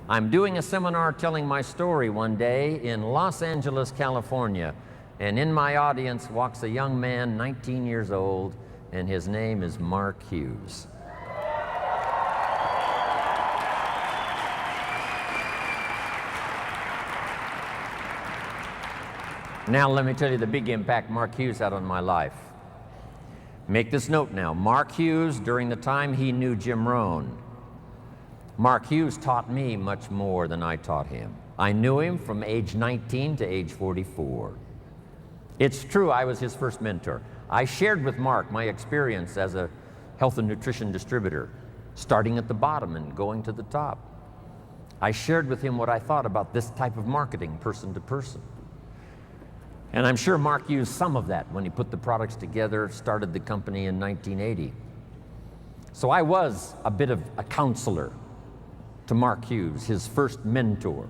I'm doing a seminar telling my story one day in Los Angeles, California, and in my audience walks a young man, 19 years old, and his name is Mark Hughes. Now let me tell you the big impact Mark Hughes had on my life. Make this note now. Mark Hughes, during the time he knew Jim Rohn, Mark Hughes taught me much more than I taught him. I knew him from age 19 to age 44. It's true, I was his first mentor. I shared with Mark my experience as a health and nutrition distributor, starting at the bottom and going to the top. I shared with him what I thought about this type of marketing, person to person. And I'm sure Mark used some of that when he put the products together, started the company in 1980. So I was a bit of a counselor to Mark Hughes, his first mentor.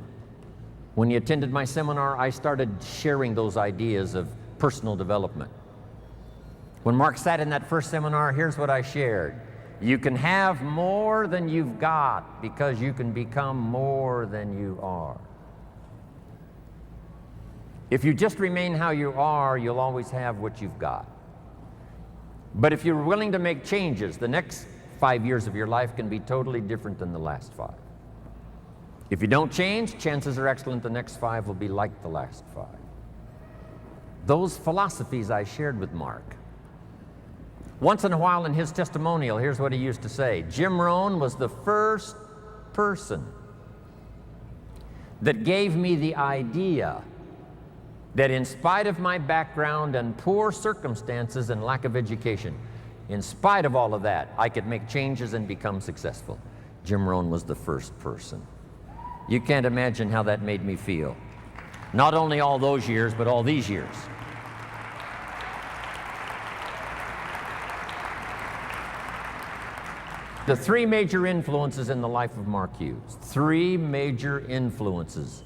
When he attended my seminar, I started sharing those ideas of personal development. When Mark sat in that first seminar, here's what I shared. You can have more than you've got because you can become more than you are. If you just remain how you are, you'll always have what you've got. But if you're willing to make changes, the next 5 years of your life can be totally different than the last 5. If you don't change, chances are excellent the next 5 will be like the last 5. Those philosophies I shared with Mark. Once in a while in his testimonial, here's what he used to say. Jim Rohn was the first person that gave me the idea that in spite of my background and poor circumstances and lack of education, in spite of all of that, I could make changes and become successful. Jim Rohn was the first person. You can't imagine how that made me feel. Not only all those years, but all these years. The 3 major influences in the life of Mark Hughes. 3 major influences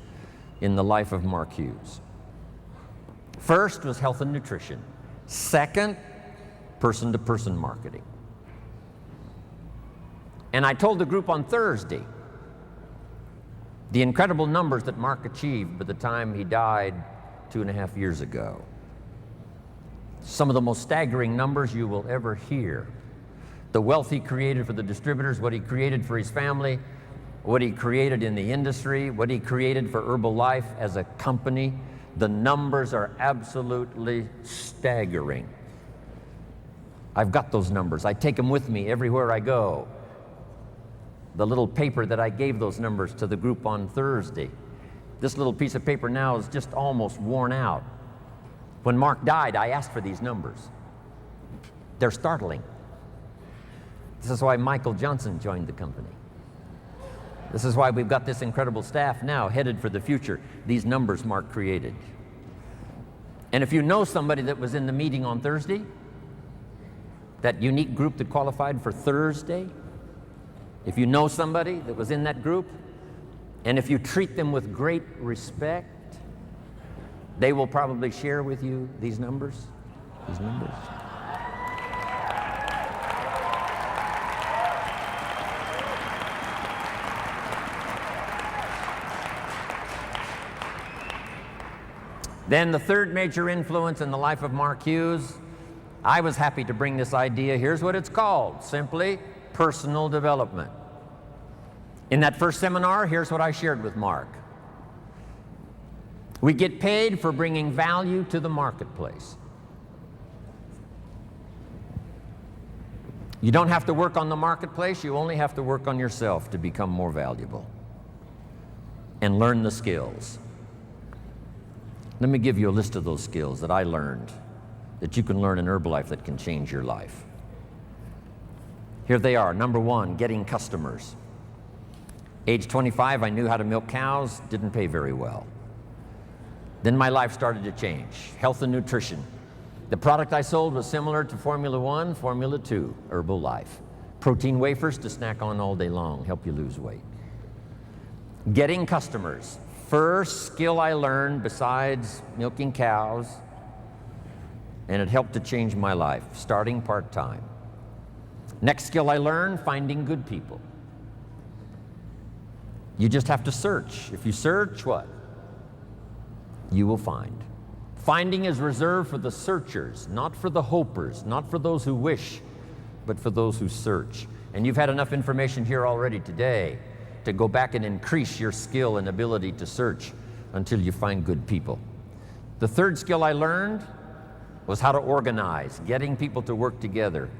in the life of Mark Hughes. First was health and nutrition. Second, person-to-person marketing. And I told the group on Thursday the incredible numbers that Mark achieved by the time he died 2.5 years ago. Some of the most staggering numbers you will ever hear. The wealth he created for the distributors, what he created for his family, what he created in the industry, what he created for Herbalife as a company. The numbers are absolutely staggering. I've got those numbers. I take them with me everywhere I go. The little paper that I gave those numbers to the group on Thursday. This little piece of paper now is just almost worn out. When Mark died, I asked for these numbers. They're startling. This is why Michael Johnson joined the company. This is why we've got this incredible staff now headed for the future. These numbers Mark created. And if you know somebody that was in the meeting on Thursday, that unique group that qualified for Thursday, if you know somebody that was in that group, and if you treat them with great respect, they will probably share with you these numbers. Then the third major influence in the life of Mark Hughes, I was happy to bring this idea. Here's what it's called, simply personal development. In that first seminar, here's what I shared with Mark. We get paid for bringing value to the marketplace. You don't have to work on the marketplace, you only have to work on yourself to become more valuable and learn the skills. Let me give you a list of those skills that I learned that you can learn in Herbalife that can change your life. Here they are. Number 1, getting customers. Age 25, I knew how to milk cows, didn't pay very well. Then my life started to change. Health and nutrition. The product I sold was similar to Formula 1, Formula 2, Herbalife. Protein wafers to snack on all day long, help you lose weight. Getting customers. First skill I learned besides milking cows, and it helped to change my life, starting part-time. Next skill I learned, finding good people. You just have to search. If you search, what? You will find. Finding is reserved for the searchers, not for the hopers, not for those who wish, but for those who search. And you've had enough information here already today to go back and increase your skill and ability to search until you find good people. The third skill I learned was how to organize, getting people to work together.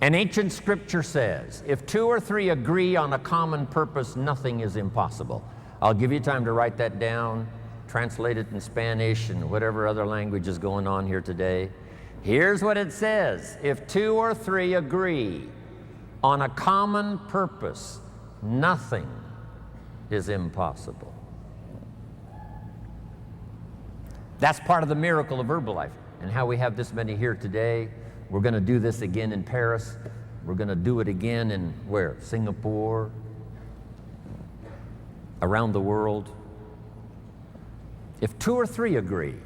An ancient scripture says, if two or three agree on a common purpose, nothing is impossible. I'll give you time to write that down, translate it in Spanish and whatever other language is going on here today. Here's what it says. If two or three agree on a common purpose, nothing is impossible. That's part of the miracle of Herbalife and how we have this many here today. We're going to do this again in Paris. We're going to do it again in where? Singapore, around the world. If two or three agree,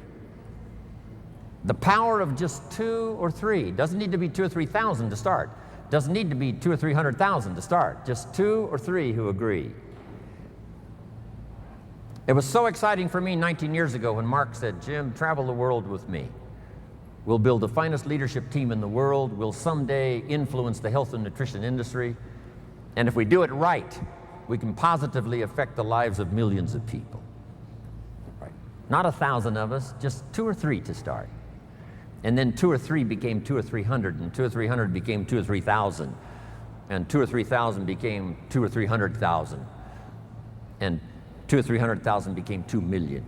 the power of just 2 or 3 doesn't need to be 2 or 3,000 to start. Doesn't need to be 200,000 or 300,000 to start. Just 2 or 3 who agree. It was so exciting for me 19 years ago when Mark said, Jim, travel the world with me. We'll build the finest leadership team in the world. We'll someday influence the health and nutrition industry. And if we do it right, we can positively affect the lives of millions of people. Right? Not 1,000 of us, just 2 or 3 to start. And then 2 or 3 became 200 or 300, and 200 or 300 became 2,000 or 3,000, and 2,000 or 3,000 became 200,000 or 300,000, and 200,000 or 300,000 became 2 million.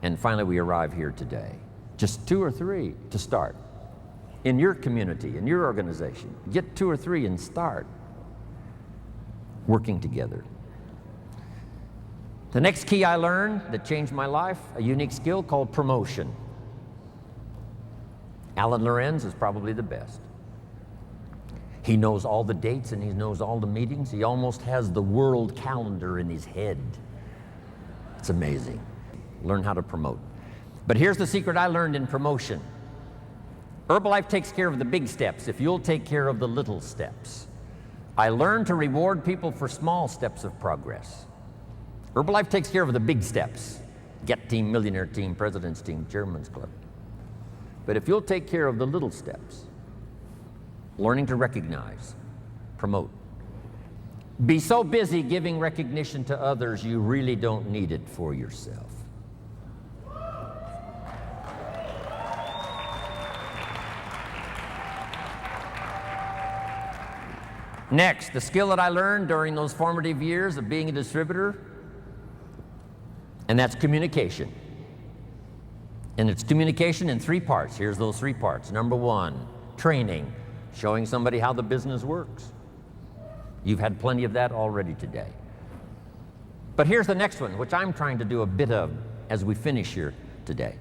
And finally we arrive here today. Just 2 or 3 to start. In your community, in your organization, get 2 or 3 and start working together. The next key I learned that changed my life, a unique skill called promotion. Alan Lorenz is probably the best. He knows all the dates and he knows all the meetings. He almost has the world calendar in his head. It's amazing. Learn how to promote. But here's the secret I learned in promotion. Herbalife takes care of the big steps if you'll take care of the little steps. I learned to reward people for small steps of progress. Herbalife takes care of the big steps. Get team, millionaire team, president's team, chairman's club. But if you'll take care of the little steps, learning to recognize, promote. Be so busy giving recognition to others, you really don't need it for yourself. Next, the skill that I learned during those formative years of being a distributor, and that's communication. And it's communication in 3 parts. Here's those 3 parts. Number 1, training, showing somebody how the business works. You've had plenty of that already today. But here's the next one, which I'm trying to do a bit of as we finish here today.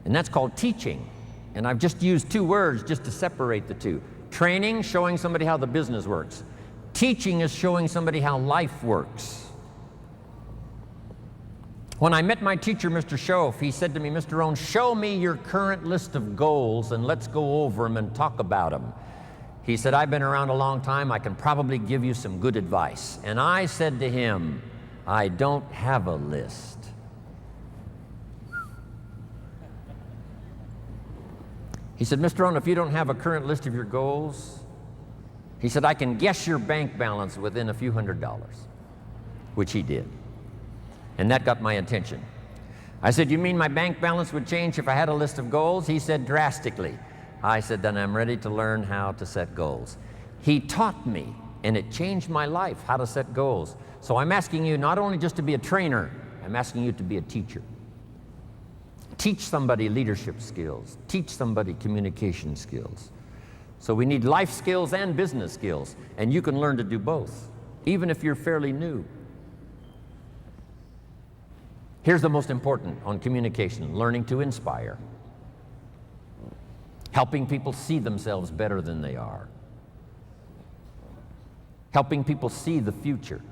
And that's called teaching. And I've just used 2 words just to separate the 2. Training, showing somebody how the business works. Teaching is showing somebody how life works. When I met my teacher, Mr. Schoaf, he said to me, Mr. Rohn, show me your current list of goals and let's go over them and talk about them. He said, I've been around a long time, I can probably give you some good advice. And I said to him, I don't have a list. He said, Mr. Rohn, if you don't have a current list of your goals, he said, I can guess your bank balance within a few $100s, which he did. And that got my attention. I said, you mean my bank balance would change if I had a list of goals? He said, drastically. I said, then I'm ready to learn how to set goals. He taught me, and it changed my life, how to set goals. So I'm asking you not only just to be a trainer, I'm asking you to be a teacher. Teach somebody leadership skills. Teach somebody communication skills. So we need life skills and business skills, and you can learn to do both, even if you're fairly new. Here's the most important on communication, learning to inspire. Helping people see themselves better than they are. Helping people see the future.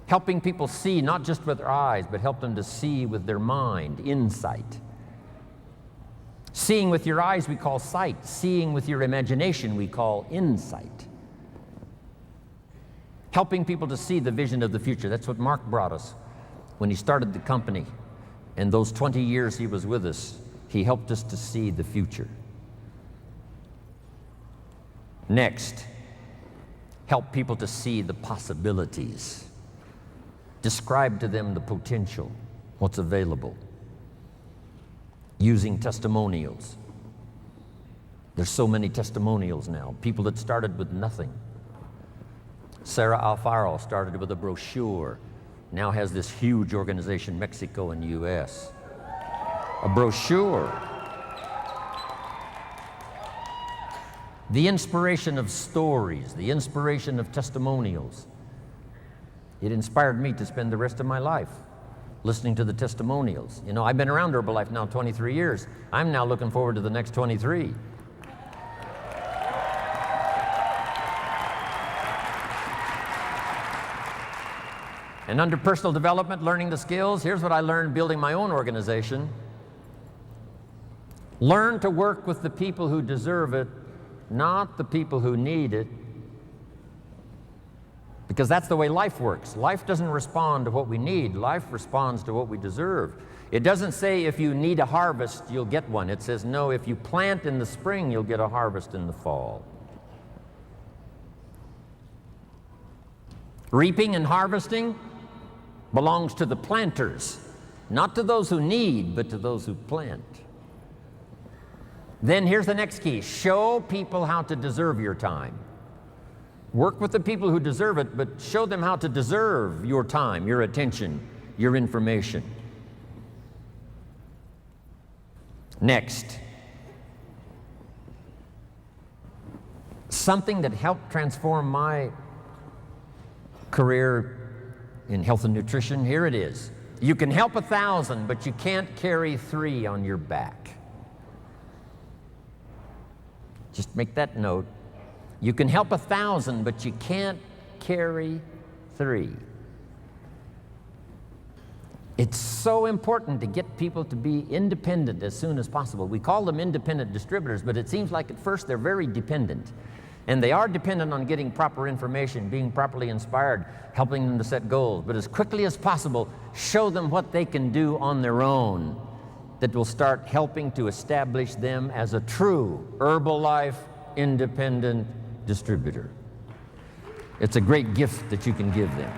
Helping people see not just with their eyes, but help them to see with their mind, insight. Seeing with your eyes we call sight. Seeing with your imagination we call insight. helping people to see the vision of the future. That's what Mark brought us when he started the company. And those 20 years he was with us, he helped us to see the future. Next, help people to see the possibilities. Describe to them the potential, what's available, using testimonials. There's so many testimonials now, people that started with nothing. Sarah Alfaro started with a brochure, now has this huge organization, Mexico and US. A brochure. The inspiration of stories, the inspiration of testimonials. It inspired me to spend the rest of my life listening to the testimonials. You know, I've been around Herbalife now 23 years. I'm now looking forward to the next 23. And under personal development, learning the skills, here's what I learned building my own organization. Learn to work with the people who deserve it, not the people who need it. Because that's the way life works. Life doesn't respond to what we need. Life responds to what we deserve. It doesn't say if you need a harvest, you'll get one. It says, no, if you plant in the spring, you'll get a harvest in the fall. Reaping and harvesting belongs to the planters, not to those who need, but to those who plant. Then here's the next key. Show people how to deserve your time. Work with the people who deserve it, but show them how to deserve your time, your attention, your information. Next, something that helped transform my career in health and nutrition, here it is. You can help 1,000, but you can't carry 3 on your back. Just make that note. You can help 1,000, but you can't carry 3. It's so important to get people to be independent as soon as possible. We call them independent distributors, but it seems like at first they're very dependent. And they are dependent on getting proper information, being properly inspired, helping them to set goals. But as quickly as possible, show them what they can do on their own that will start helping to establish them as a true Herbalife independent distributor. It's a great gift that you can give them.